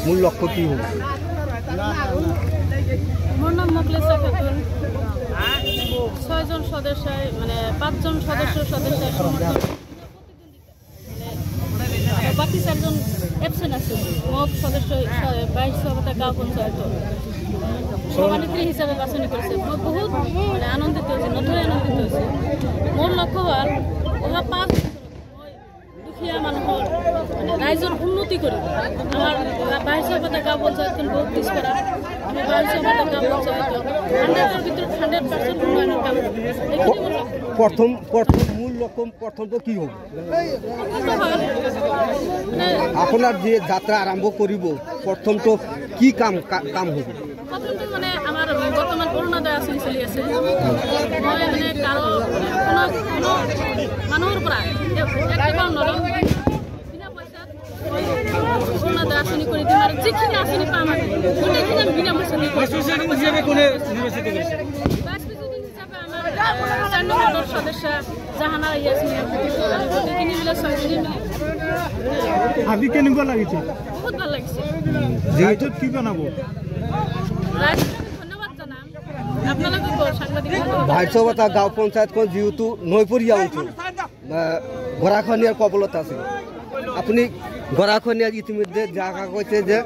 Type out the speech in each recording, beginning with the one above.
মূল লক্ষ্য কি হবে? মোর নাম মোখলেসা খাতুন। 6 জন সদস্য মানে 5 জন সদস্য সমর্থন বাকি 4 জন অ্যাবসেন্ট আছে। মোট সদস্য 22 গাঁও পঞ্চায়েত সভানেত্রী হিসাবে বাছনি করেছে। মই বহুত মানে আনন্দিত হয়েছি, নথৈ আনন্দিত হয়েছি। মোর লক্ষ্য হল অহা 5 দুখীয়া মানুহৰ মানে ৰাইজৰ উন্নতি কৰিব। আমাৰ 22 গাঁও পঞ্চায়তখন বহুত পিছপৰা। আমি 22 গাঁও পঞ্চায়ত 100-ৰ ভিতৰত 100% উন্নয়নৰ কাম প্রথম মূল লক্ষ্য প্রথমটো কি হবে? আপনার যে যাত্রা আরম্ভ করিব প্রথমটো কি কাম হবে? প্রথমটো মানে আমার বর্তমান অরুণোদয় আঁচনি চলি আছে। মই মানে কারো কোনো মানুহৰ পৰা একটকাও নলওঁ, বিনা পইচাত অৰুণোদয় আঁচনি কৰি দিম। আৰু যিখিনি আঁচনি পাম আমি গোটেইখিনি আমি বিনা পইচা দিম। সদস্য জাহানা ইয়াসমিন গোটেইখিনি মিলে 6 জনী মিলি। আজি কেনেকুৱা লাগিছে? বহুত ভাল লাগিছে। ৰাইজত কি জনাব? ধন্যবাদ জনাম আপোনালোকক সাংবাদিক। 22 গাঁও পঞ্চায়তখন যেহেতু নৈপৰীয়া অঞ্চল, গৰাখহনীয়াৰ কবলত আছে। আপুনি গৰাখহনীয়াত ইতিমধ্যে জাগা কৈছে যে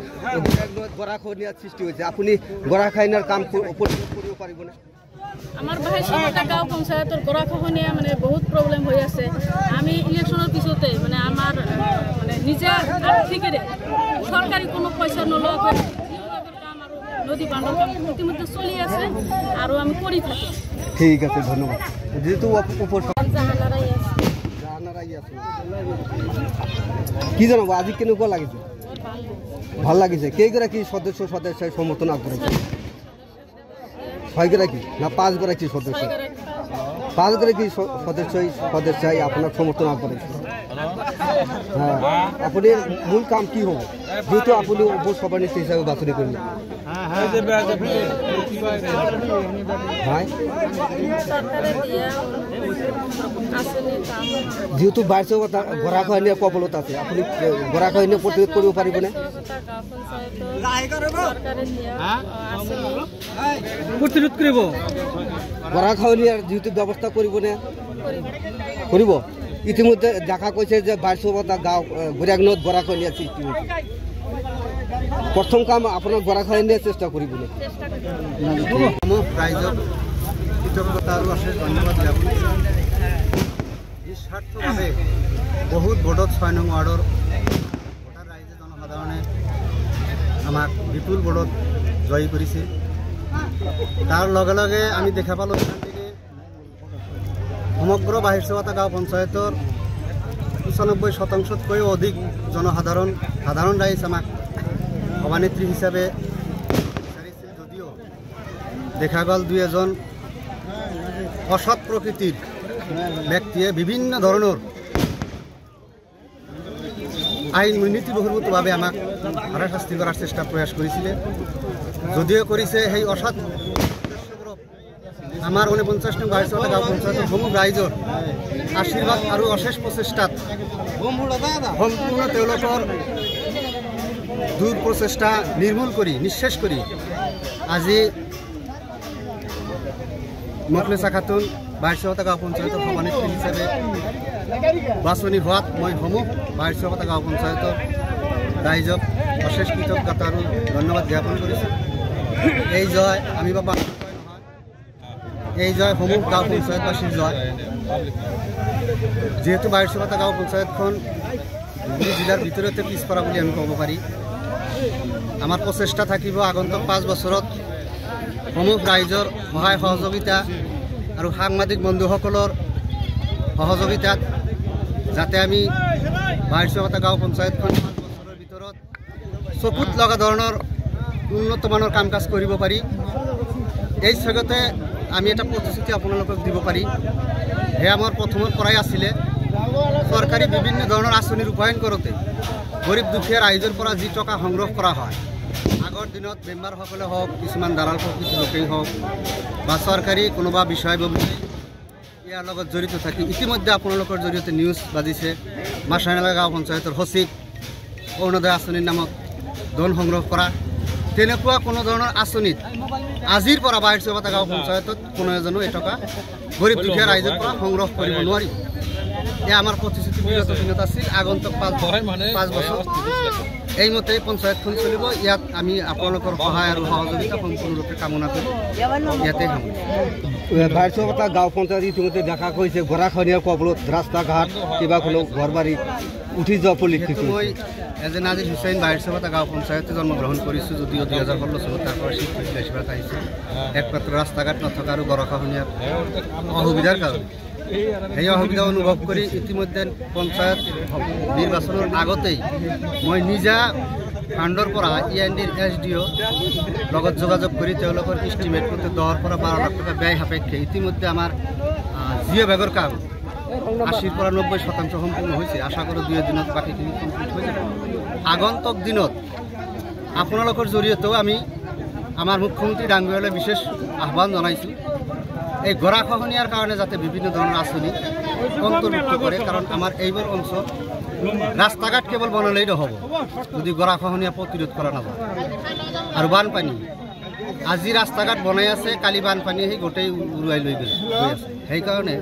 গৰাখহনীয়াৰ সৃষ্টি হৈছে, আপুনি গৰাখহনীয়াৰ কাম কৰিব পাৰিবনে? আমাৰ 22 গাঁও পঞ্চায়েতৰ গৰাখহনীয়া মানে বহুত প্ৰব্লেম হৈ আছে। আমি ইলেকশ্যনৰ পিছতে মানে আমাৰ মানে নিজে আৰ্থিকেৰে চৰকাৰী কোনো পইচা নলোৱাকৈ কাম আৰু নদী বান্ধৰ কাম ইতিমধ্যে চলি আছে আৰু আমি কৰি থাকি। ঠিক আছে, ধন্যবাদ। যেহেতু কি জানাবো আজি কেনেকুৱা লাগিছে? ভাল লাগিছে। কেইগৰাকী সদস্যই সমৰ্থন আগবঢ়াইছে? 6 গৰাকী না 5 গৰাকী সদস্য? 5 গৰাকী সদস্যই আপনার সমর্থন আগবঢ়াইছে। হ্যাঁ, আপনার মূল কাম কি হ'ব যেহেতু আপনি উপসভানেত্রী হিসাবে বাছনি করলেন? যেহেতু 22 গৰাখহনীয়া কবলত আছে, আপনি গৰাখহনীয়া প্ৰতিৰোধ কৰিব পাৰিবনে? প্ৰতিৰোধ কৰিব গৰাখহনীয়াৰ যেহেতু ব্যৱস্থা কৰিবনে? কৰিব। ইতিমধ্যে দেখা কৈছে যে 22 গাঁও গুৰিয়াগনত গৰাখহনীয়াৰ সৃষ্টি হৈছে। প্ৰথম কাম আপনাৰ গৰাখহনীয়াৰ চেষ্টা কৰিবনে? ৰাইজক কৃতজ্ঞতা আৰু অশেষ ধন্যবাদ জ্ঞাপন কৰিছোঁ। নিস্বাৰ্থভাৱে বহুত ভোটত 6 নং ৱাৰ্ডৰ ভোটাৰ ৰাইজে জনসাধাৰণে আমাক বিপুল ভোটত জয়ী কৰিছে। তাৰ লগে লগে আমি দেখা পালোঁ সমগ্ৰ 22 গাঁও পঞ্চায়তৰ 95%তকৈও অধিক সাধাৰণ ৰাইজ আমাক সভানেত্ৰী হিচাপে বিচাৰিছিল। যদিও দেখা গ'ল 2-এজন অসৎ প্ৰকৃতিৰ ব্যক্তিয়ে বিভিন্ন ধৰণৰ আইন নীতিবহিৰ্ভূতভাৱে আমাক হাৰাশাস্তি কৰাৰ চেষ্টা প্ৰয়াস কৰিছিলে। যদিও কৰিছে, সেই অসৎ আমাৰ 49 নং 22 গাঁও পঞ্চায়তৰ সমূহ ৰাইজৰ আশীৰ্বাদ আৰু অশেষ প্ৰচেষ্টাত সম্পূৰ্ণ তেওঁলোকৰ দূৰ প্ৰচেষ্টা নিৰ্মূল কৰি নিঃশেষ কৰি আজি মোখলেসা খাতুন 22 গাঁও পঞ্চায়তৰ সভানেত্ৰী হিচাপে বাছনি হোৱাত মই সমূহ 22 গাঁও পঞ্চায়তৰ ৰাইজক অশেষ কৃতজ্ঞতা আৰু ধন্যবাদ জ্ঞাপন কৰিছোঁ। এই জয় আমি বাবা এই জয় সমূহ গাঁও পঞ্চায়তবাসীৰ জয়। যেহেতু 22 গাঁও পঞ্চায়তখন জিলাৰ ভিতৰতে পিছপৰা বুলি আমি ক'ব পাৰি। আমাৰ প্ৰচেষ্টা থাকিব আগন্তুক 5 বছৰত সমূহ ৰাইজৰ সহায় সহযোগিতা আৰু সাংবাদিক বন্ধুসকলৰ সহযোগিতাত যাতে আমি 22 গাঁও পঞ্চায়তখন 5 বছৰৰ ভিতৰত চকুত লগা ধৰণৰ উন্নত মানৰ কাম কাজ কৰিব পাৰি। এই জগতে আমি এটা প্ৰতিশ্ৰুতি আপোনালোকক দিব পাৰি। সেয়া মোৰ প্ৰথমৰ পৰাই আছিলে। চৰকাৰী বিভিন্ন ধৰণৰ আঁচনি ৰূপায়ণ কৰোঁতে গৰীব দুখীয়া ৰাইজৰ পৰা যি টকা সংগ্ৰহ কৰা হয়, আগৰ দিনত মেম্বাৰসকলে হওক, কিছুমান দালাল প্ৰকৃতিৰ লোকেই হওক বা চৰকাৰী কোনোবা বিষয়ববী ইয়াৰ লগত জড়িত থাকি ইতিমধ্যে আপোনালোকৰ জৰিয়তে নিউজ বাজিছে মাছানালা গাঁও পঞ্চায়তৰ সচিব অৰুণোদয় আঁচনিৰ নামত ধন সংগ্ৰহ কৰা তেনেকুৱা কোনো ধৰণৰ আঁচনিত আজিৰ পৰা 22 গাঁও পঞ্চায়তত কোনো এজনো এটকা গৰীব দুখীয়া ৰাইজৰ পৰা সংগ্ৰহ কৰিব নোৱাৰিব। এয়া আমাৰ প্ৰতিশ্ৰুতি বিগত দিনত আছিল। আগন্তুক 5 বছৰ এইমতে পঞ্চায়তখন চলিব। ইয়াত আমি আপোনালোকৰ সহায় আৰু সহযোগিতা সম্পূৰ্ণৰূপে কামনা কৰি ইয়াতে সামৰিছোঁ। 22 গাঁও পঞ্চায়ত ইতিমধ্যে দেখা গৈছে গৰাখহনীয়াৰ কবলত ৰাস্তা ঘাট কিবা কোনো ঘৰ বাৰী উঠি যোৱা পৰিলক্ষিত। মই এজ এ নাজিৰ হুছেইন 22 গাঁও পঞ্চায়তে জন্মগ্ৰহণ কৰিছোঁ, যদিও 2016 চনত তাৰ পৰা স্বীকৃতি হিচাপে আহিছে। একমাত্ৰ ৰাস্তা ঘাট নথকা আৰু গৰাখহনীয়াৰ অসুবিধাৰ কাৰণে সেই অসুবিধা অনুভৱ কৰি ইতিমধ্যে পঞ্চায়ত নিৰ্বাচনৰ আগতেই মই নিজা ফাণ্ডৰ পৰা ENDৰ SDO লগত যোগাযোগ কৰি তেওঁলোকৰ ইষ্টিমেট মতে 10 পৰা 12 লাখ টকা ব্যয় সাপেক্ষে ইতিমধ্যে আমাৰ জিঅ' বেগৰ কাম 80 পৰা 90% সম্পূৰ্ণ হৈছে। আশা কৰোঁ 2 দিনত বাকীখিনি কমপ্লিট হৈ যাব। আগন্তুক দিনত আপোনালোকৰ জৰিয়তেও আমি আমাৰ মুখ্যমন্ত্ৰী ডাঙৰীয়ালৈ বিশেষ আহ্বান জনাইছোঁ এই গৰাখহনীয়াৰ কাৰণে যাতে বিভিন্ন ধৰণৰ আঁচনি অন্তৰ্ভুক্ত কৰে, কাৰণ আমাৰ এইবোৰ অঞ্চল ৰাস্তা ঘাট কেৱল বনালেই নহ'ব যদি গৰাখহনীয়া প্ৰতিৰোধ কৰা নাযায়। আৰু বানপানী আজি ৰাস্তা ঘাট বনাই আছে, কালি বানপানী সেই গোটেই উৰুৱাই লৈ গৈ আছে। সেইকাৰণে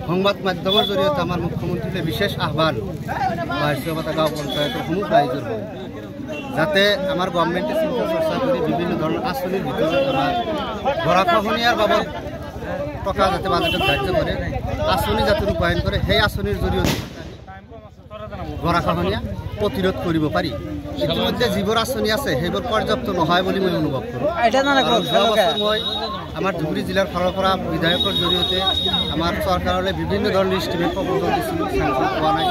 সংবাদ মাধ্যমৰ জৰিয়তে আমাৰ মুখ্যমন্ত্ৰীলৈ বিশেষ আহ্বান 22 গাঁও পঞ্চায়তৰ সমূহ ৰাইজৰ হয় যাতে আমাৰ গভৰ্ণমেণ্টে চিন্তা চৰ্চা কৰি বিভিন্ন ধৰণৰ আঁচনিৰ ভিতৰত আমাৰ গৰাখহনীয়াৰ বাবদ টকা যাতে বাজেটত ধাৰ্য কৰে, আঁচনি যাতে ৰূপায়ণ কৰে, সেই আঁচনিৰ জৰিয়তে গৰাখহনীয়া প্ৰতিৰোধ কৰিব পাৰি। ইতিমধ্যে যিবোৰ আঁচনি আছে সেইবোৰ পৰ্যাপ্ত নহয় বুলি মই অনুভৱ কৰোঁ। মই আমাৰ ধুবুৰী জিলাৰ ফালৰ পৰা বিধায়কৰ জৰিয়তে আমাৰ চৰকাৰলৈ বিভিন্ন ধৰণৰ ইষ্টিমেট প্ৰপ'জেল দিছিলোঁ, চেংচন পোৱা নাই।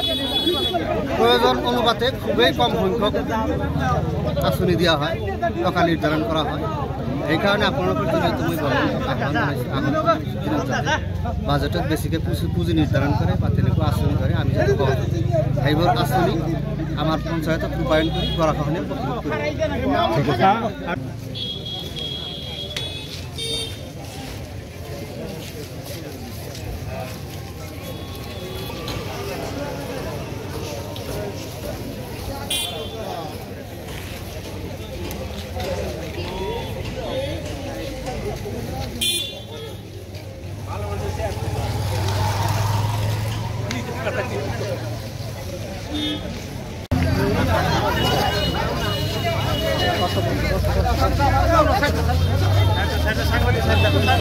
প্ৰয়োজন অনুপাতে খুবেই কম সংখ্যক আঁচনি দিয়া হয়, টকা নিৰ্ধাৰণ কৰা হয়। সেইকাৰণে আপোনালোকৰ জৰিয়তে মই আহ্বান জনাইছোঁ আগন্তুক দিনত যাতে বাজেটত বেছিকৈ পুঁজি নিৰ্ধাৰণ কৰে বা তেনেকুৱা আঁচনি ধৰে আমি যাতে পাওঁ। সেইবোৰ আঁচনি আমাৰ পঞ্চায়তত ৰূপায়ণ কৰি গৰাখহনীয়া প্ৰতিৰোধ কৰিব।